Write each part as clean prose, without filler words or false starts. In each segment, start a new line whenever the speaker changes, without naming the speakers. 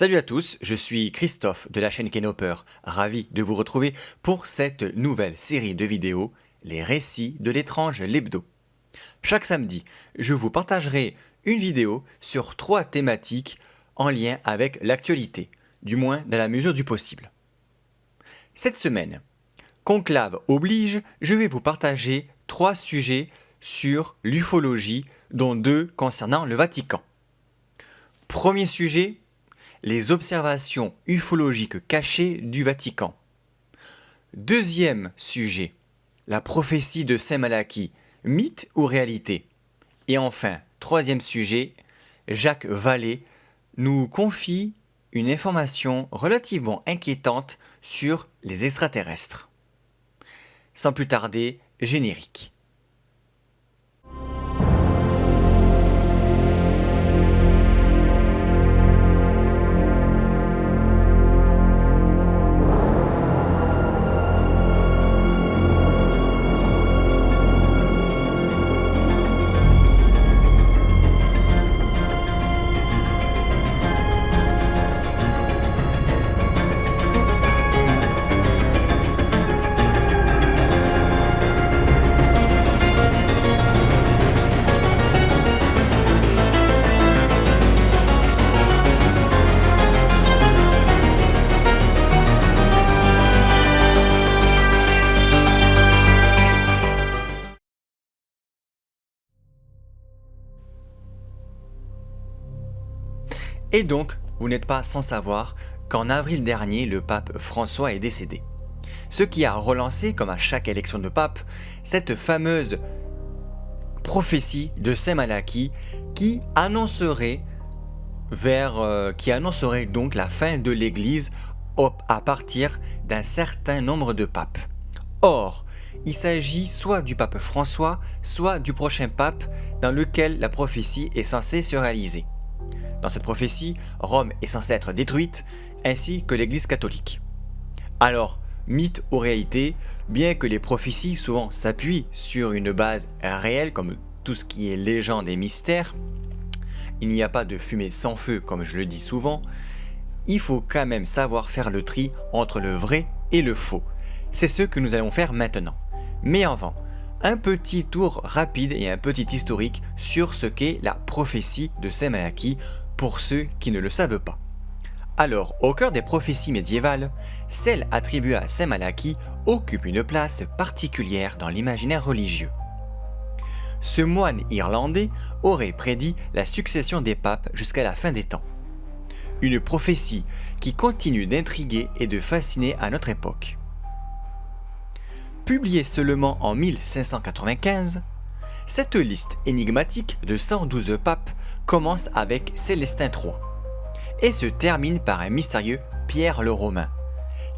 Salut à tous, je suis Christophe de la chaîne Kenhopper, ravi de vous retrouver pour cette nouvelle série de vidéos, les récits de l'étrange l'hebdo. Chaque samedi, je vous partagerai une vidéo sur 3 thématiques en lien avec l'actualité, du moins dans la mesure du possible. Cette semaine, conclave oblige, je vais vous partager 3 sujets sur l'ufologie, dont 2 concernant le Vatican. Premier sujet, les observations ufologiques cachées du Vatican. Deuxième sujet, la prophétie de Saint Malachie, mythe ou réalité? Et enfin, troisième sujet, Jacques Vallée nous confie une information relativement inquiétante sur les extraterrestres. Sans plus tarder, générique. Et donc, vous n'êtes pas sans savoir qu'en avril dernier, le pape François est décédé. Ce qui a relancé, comme à chaque élection de pape, cette fameuse prophétie de Saint Malachie qui annoncerait donc la fin de l'Église à partir d'un certain nombre de papes. Or, il s'agit soit du pape François, soit du prochain pape dans lequel la prophétie est censée se réaliser. Dans cette prophétie, Rome est censée être détruite, ainsi que l'Église catholique. Alors, mythe ou réalité, bien que les prophéties souvent s'appuient sur une base réelle, comme tout ce qui est légende et mystère, il n'y a pas de fumée sans feu, comme je le dis souvent, il faut quand même savoir faire le tri entre le vrai et le faux. C'est ce que nous allons faire maintenant. Mais avant, un petit tour rapide et un petit historique sur ce qu'est la prophétie de Saint Malachie, pour ceux qui ne le savent pas. Alors, au cœur des prophéties médiévales, celle attribuée à Saint Malachie occupe une place particulière dans l'imaginaire religieux. Ce moine irlandais aurait prédit la succession des papes jusqu'à la fin des temps. Une prophétie qui continue d'intriguer et de fasciner à notre époque. Publiée seulement en 1595, cette liste énigmatique de 112 papes commence avec Célestin III et se termine par un mystérieux Pierre le Romain,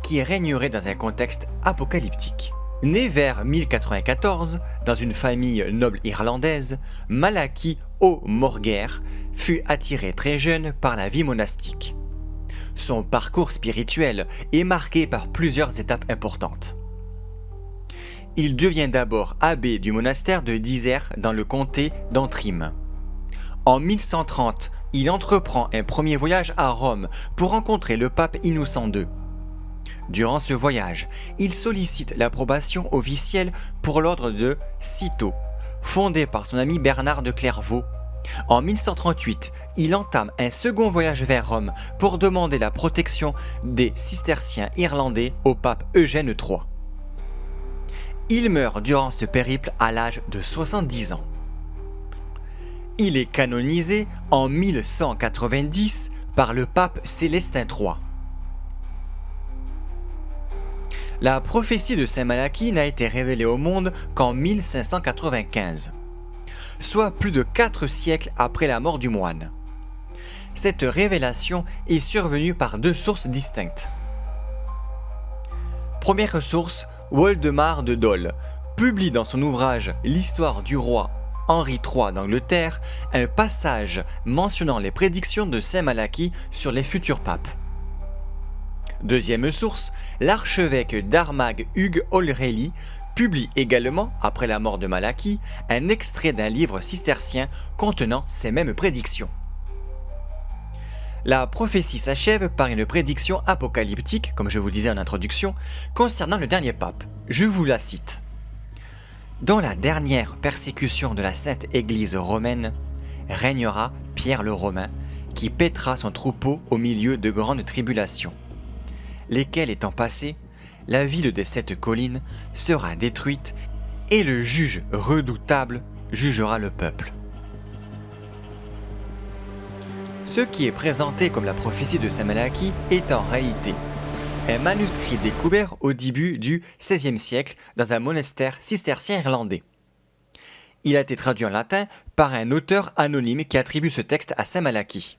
qui régnerait dans un contexte apocalyptique. Né vers 1094 dans une famille noble irlandaise, Malachie O'Morgair fut attiré très jeune par la vie monastique. Son parcours spirituel est marqué par plusieurs étapes importantes. Il devient d'abord abbé du monastère de Dizer dans le comté d'Antrim. En 1130, il entreprend un premier voyage à Rome pour rencontrer le pape Innocent II. Durant ce voyage, il sollicite l'approbation officielle pour l'ordre de Cîteaux, fondé par son ami Bernard de Clairvaux. En 1138, il entame un second voyage vers Rome pour demander la protection des cisterciens irlandais au pape Eugène III. Il meurt durant ce périple à l'âge de 70 ans. Il est canonisé en 1190 par le pape Célestin III. La prophétie de Saint Malachie n'a été révélée au monde qu'en 1595, soit plus de 4 siècles après la mort du moine. Cette révélation est survenue par 2 sources distinctes. Première source, Woldemar de Dole publie dans son ouvrage L'histoire du roi Henri III d'Angleterre un passage mentionnant les prédictions de Saint Malachie sur les futurs papes. Deuxième source, l'archevêque d'Armagh Hugues O'Reilly publie également, après la mort de Malachie, un extrait d'un livre cistercien contenant ces mêmes prédictions. La prophétie s'achève par une prédiction apocalyptique, comme je vous disais en introduction, concernant le dernier pape. Je vous la cite. Dans la dernière persécution de la Sainte Église romaine, régnera Pierre le Romain, qui paîtra son troupeau au milieu de grandes tribulations, lesquelles étant passées, la ville des 7 collines sera détruite et le juge redoutable jugera le peuple. Ce qui est présenté comme la prophétie de Saint Malachie est en réalité un manuscrit découvert au début du XVIe siècle dans un monastère cistercien irlandais. Il a été traduit en latin par un auteur anonyme qui attribue ce texte à Saint Malachie.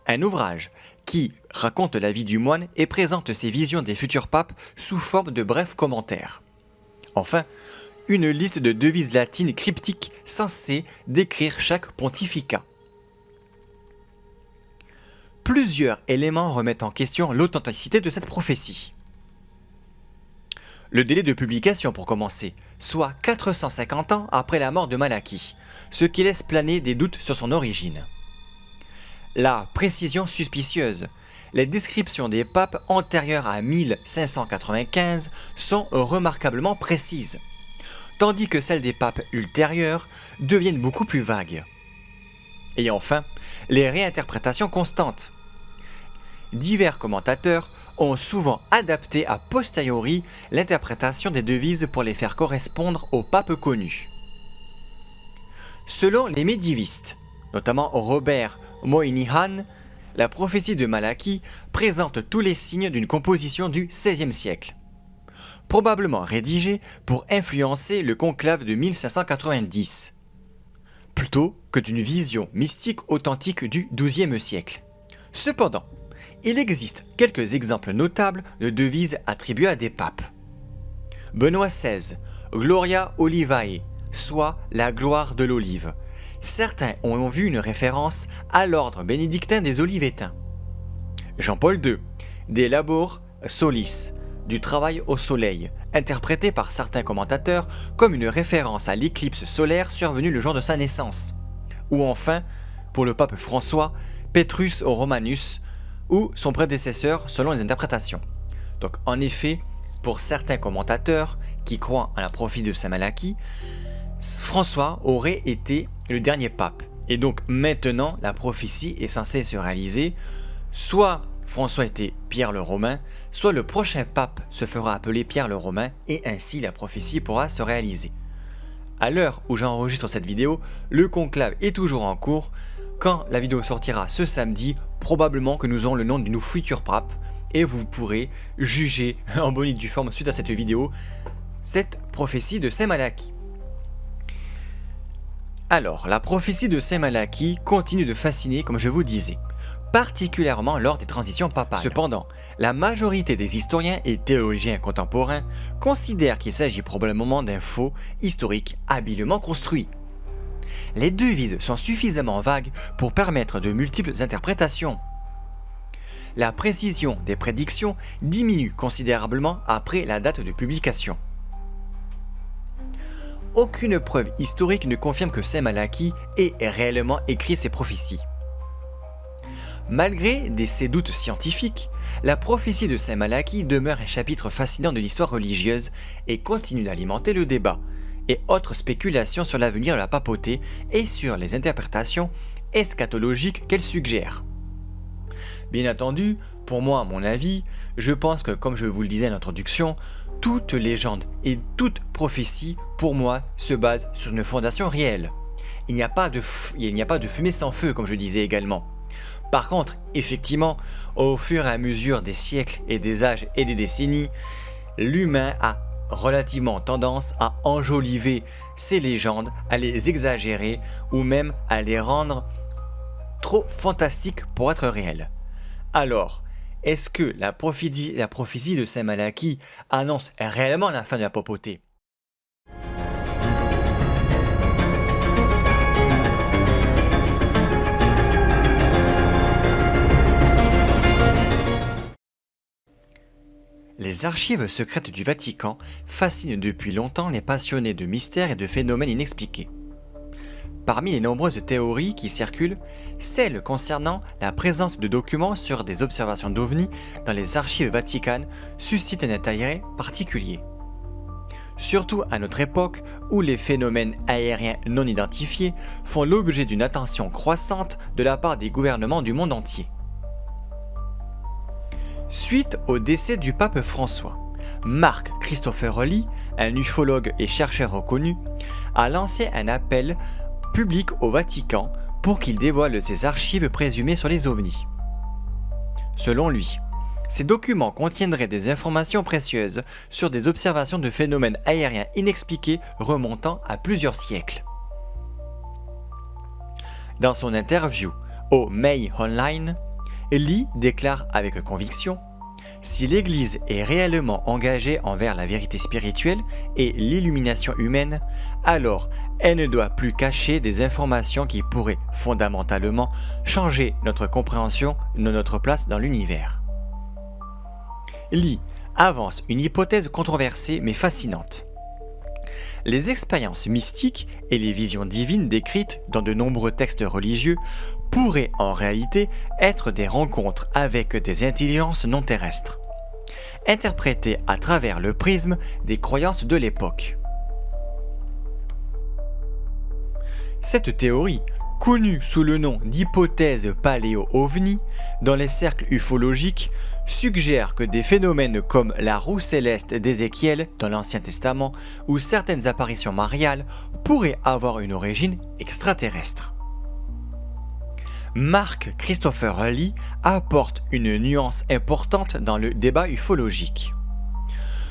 Un ouvrage qui raconte la vie du moine et présente ses visions des futurs papes sous forme de brefs commentaires. Enfin, une liste de devises latines cryptiques censées décrire chaque pontificat. Plusieurs éléments remettent en question l'authenticité de cette prophétie. Le délai de publication pour commencer, soit 450 ans après la mort de Malachie, ce qui laisse planer des doutes sur son origine. La précision suspicieuse. Les descriptions des papes antérieurs à 1595 sont remarquablement précises, tandis que celles des papes ultérieurs deviennent beaucoup plus vagues. Et enfin, les réinterprétations constantes. Divers commentateurs ont souvent adapté a posteriori l'interprétation des devises pour les faire correspondre aux papes connus. Selon les médiévistes, notamment Robert Moynihan, la prophétie de Malachie présente tous les signes d'une composition du XVIe siècle, probablement rédigée pour influencer le conclave de 1590, plutôt que d'une vision mystique authentique du XIIe siècle. Cependant, il existe quelques exemples notables de devises attribuées à des papes. Benoît XVI, Gloria Olivae, soit la gloire de l'olive. Certains ont vu une référence à l'ordre bénédictin des Olivétains. Jean-Paul II, De labor solis, du travail au soleil, interprété par certains commentateurs comme une référence à l'éclipse solaire survenue le jour de sa naissance. Ou enfin, pour le pape François, Petrus Romanus, ou son prédécesseur selon les interprétations. Donc en effet, pour certains commentateurs qui croient à la prophétie de Saint Malachie, François aurait été le dernier pape. Et donc maintenant, la prophétie est censée se réaliser. Soit François était Pierre le Romain, soit le prochain pape se fera appeler Pierre le Romain, et ainsi la prophétie pourra se réaliser. À l'heure où j'enregistre cette vidéo, le conclave est toujours en cours. Quand la vidéo sortira ce samedi, probablement que nous aurons le nom de nos futurs papes, et vous pourrez juger en bonne et due forme suite à cette vidéo, cette prophétie de Saint Malachie. Alors, la prophétie de Saint Malachie continue de fasciner, comme je vous disais, particulièrement lors des transitions papales. Cependant, la majorité des historiens et théologiens contemporains considèrent qu'il s'agit probablement d'un faux historique habilement construit. Les devises sont suffisamment vagues pour permettre de multiples interprétations. La précision des prédictions diminue considérablement après la date de publication. Aucune preuve historique ne confirme que Saint Malachie ait réellement écrit ces prophéties. Malgré ces doutes scientifiques, la prophétie de Saint Malachie demeure un chapitre fascinant de l'histoire religieuse et continue d'alimenter le débat et autres spéculations sur l'avenir de la papauté et sur les interprétations eschatologiques qu'elle suggère. Bien entendu, pour moi, à mon avis, je pense que, comme je vous le disais en introduction, toute légende et toute prophétie, pour moi, se base sur une fondation réelle. Il n'y a pas de fumée sans feu, comme je disais également. Par contre, effectivement, au fur et à mesure des siècles et des âges et des décennies, l'humain a relativement tendance à enjoliver ces légendes, à les exagérer ou même à les rendre trop fantastiques pour être réelles. Alors, est-ce que la prophétie de Saint Malachie annonce réellement la fin de la papauté ? Les archives secrètes du Vatican fascinent depuis longtemps les passionnés de mystères et de phénomènes inexpliqués. Parmi les nombreuses théories qui circulent, celle concernant la présence de documents sur des observations d'OVNI dans les archives vaticanes suscite un intérêt particulier. Surtout à notre époque où les phénomènes aériens non identifiés font l'objet d'une attention croissante de la part des gouvernements du monde entier. Suite au décès du pape François, Mark Christopherly, un ufologue et chercheur reconnu, a lancé un appel public au Vatican pour qu'il dévoile ses archives présumées sur les ovnis. Selon lui, ces documents contiendraient des informations précieuses sur des observations de phénomènes aériens inexpliqués remontant à plusieurs siècles. Dans son interview au Mail Online, Lee déclare avec conviction: si l'Église est réellement engagée envers la vérité spirituelle et l'illumination humaine, alors elle ne doit plus cacher des informations qui pourraient fondamentalement changer notre compréhension de notre place dans l'univers. Lee avance une hypothèse controversée mais fascinante. Les expériences mystiques et les visions divines décrites dans de nombreux textes religieux pourraient en réalité être des rencontres avec des intelligences non terrestres, interprétées à travers le prisme des croyances de l'époque. Cette théorie, connue sous le nom d'hypothèse paléo-ovni dans les cercles ufologiques, suggère que des phénomènes comme la roue céleste d'Ézéchiel dans l'Ancien Testament ou certaines apparitions mariales pourraient avoir une origine extraterrestre. Mark Christopherly apporte une nuance importante dans le débat ufologique.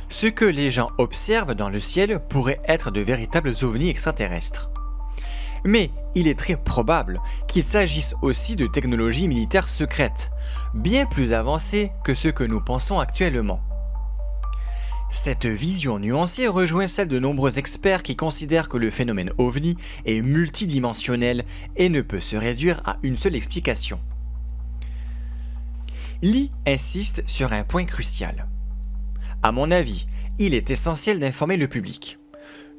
Ce que les gens observent dans le ciel pourrait être de véritables ovnis extraterrestres. Mais il est très probable qu'il s'agisse aussi de technologies militaires secrètes, bien plus avancées que ce que nous pensons actuellement. Cette vision nuancée rejoint celle de nombreux experts qui considèrent que le phénomène OVNI est multidimensionnel et ne peut se réduire à une seule explication. Lee insiste sur un point crucial. À mon avis, il est essentiel d'informer le public.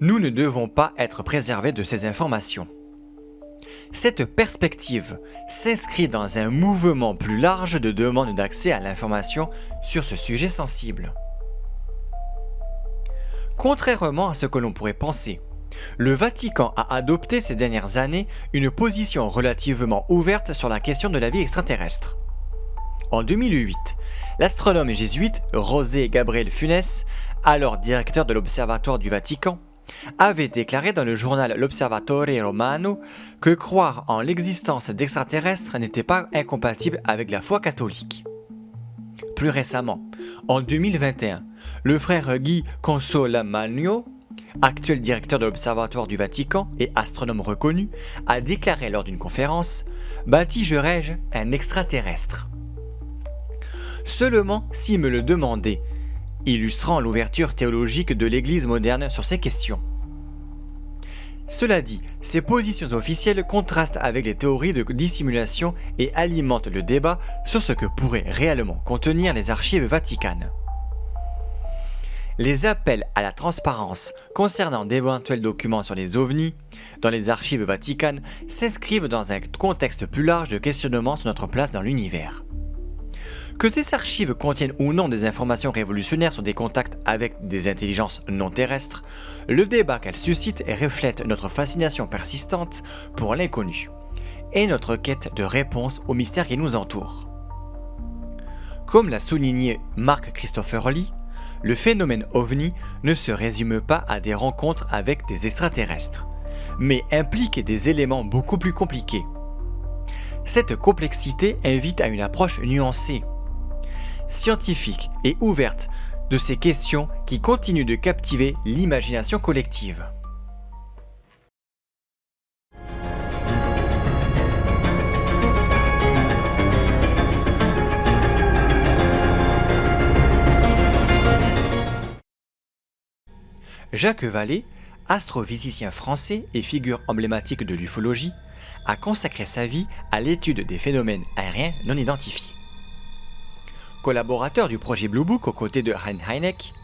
Nous ne devons pas être préservés de ces informations. Cette perspective s'inscrit dans un mouvement plus large de demande d'accès à l'information sur ce sujet sensible. Contrairement à ce que l'on pourrait penser, le Vatican a adopté ces dernières années une position relativement ouverte sur la question de la vie extraterrestre. En 2008, l'astronome jésuite José Gabriel Funes, alors directeur de l'Observatoire du Vatican, avait déclaré dans le journal L'Osservatore Romano que croire en l'existence d'extraterrestres n'était pas incompatible avec la foi catholique. Plus récemment, en 2021, le frère Guy Consolmagno, actuel directeur de l'Observatoire du Vatican et astronome reconnu, a déclaré lors d'une conférence « Baptiserai-je un extraterrestre ?» Seulement s'il me le demandait, illustrant l'ouverture théologique de l'Église moderne sur ces questions. Cela dit, ces positions officielles contrastent avec les théories de dissimulation et alimentent le débat sur ce que pourraient réellement contenir les archives vaticanes. Les appels à la transparence concernant d'éventuels documents sur les ovnis dans les archives vaticanes s'inscrivent dans un contexte plus large de questionnement sur notre place dans l'univers. Que ces archives contiennent ou non des informations révolutionnaires sur des contacts avec des intelligences non terrestres, le débat qu'elles suscitent reflète notre fascination persistante pour l'inconnu et notre quête de réponse aux mystères qui nous entourent. Comme l'a souligné Mark Christopherly, le phénomène OVNI ne se résume pas à des rencontres avec des extraterrestres, mais implique des éléments beaucoup plus compliqués. Cette complexité invite à une approche nuancée, scientifique et ouverte de ces questions qui continuent de captiver l'imagination collective. Jacques Vallée, astrophysicien français et figure emblématique de l'ufologie, a consacré sa vie à l'étude des phénomènes aériens non identifiés. Collaborateur du projet Blue Book aux côtés de Hein Hynek,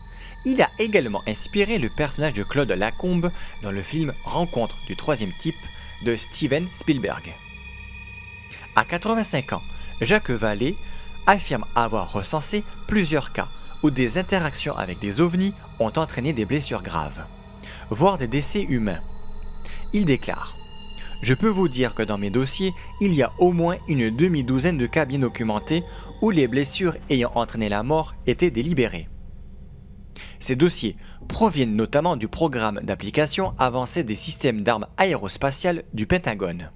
il a également inspiré le personnage de Claude Lacombe dans le film Rencontre du troisième type de Steven Spielberg. À 85 ans, Jacques Vallée affirme avoir recensé plusieurs cas où des interactions avec des ovnis ont entraîné des blessures graves, voire des décès humains. Il déclare : « Je peux vous dire que dans mes dossiers, il y a au moins une demi-douzaine de cas bien documentés où les blessures ayant entraîné la mort étaient délibérées. » Ces dossiers proviennent notamment du programme d'application avancé des systèmes d'armes aérospatiales du Pentagone.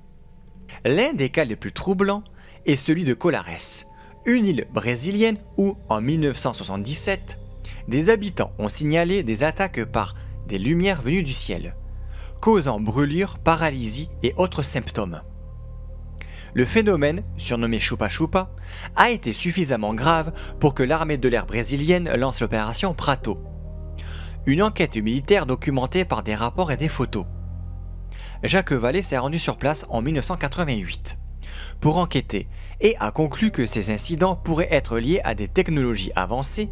L'un des cas les plus troublants est celui de Colares, une île brésilienne où, en 1977, des habitants ont signalé des attaques par des lumières venues du ciel, causant brûlures, paralysie et autres symptômes. Le phénomène, surnommé Chupa Chupa, a été suffisamment grave pour que l'armée de l'air brésilienne lance l'opération Prato, une enquête militaire documentée par des rapports et des photos. Jacques Vallée s'est rendu sur place en 1988 pour enquêter et a conclu que ces incidents pourraient être liés à des technologies avancées,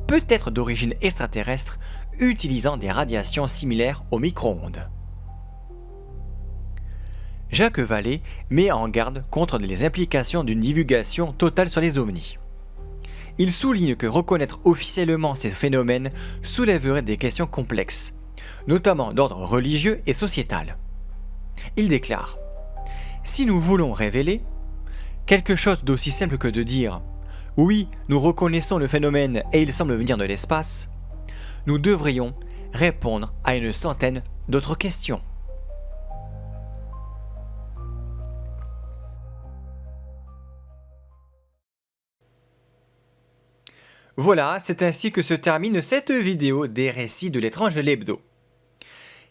peut-être d'origine extraterrestre, utilisant des radiations similaires aux micro-ondes. Jacques Vallée met en garde contre les implications d'une divulgation totale sur les ovnis. Il souligne que reconnaître officiellement ces phénomènes soulèverait des questions complexes, notamment d'ordre religieux et sociétal. Il déclare : « Si nous voulons révéler quelque chose d'aussi simple que de dire « Oui, nous reconnaissons le phénomène et il semble venir de l'espace », nous devrions répondre à une centaine d'autres questions. » Voilà, c'est ainsi que se termine cette vidéo des récits de l'étrange l'hebdo.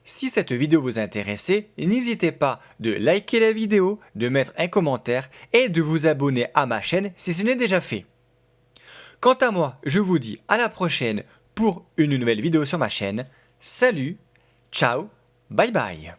Si cette vidéo vous a intéressé, n'hésitez pas de liker la vidéo, de mettre un commentaire et de vous abonner à ma chaîne si ce n'est déjà fait. Quant à moi, je vous dis à la prochaine pour une nouvelle vidéo sur ma chaîne. Salut, ciao, bye bye.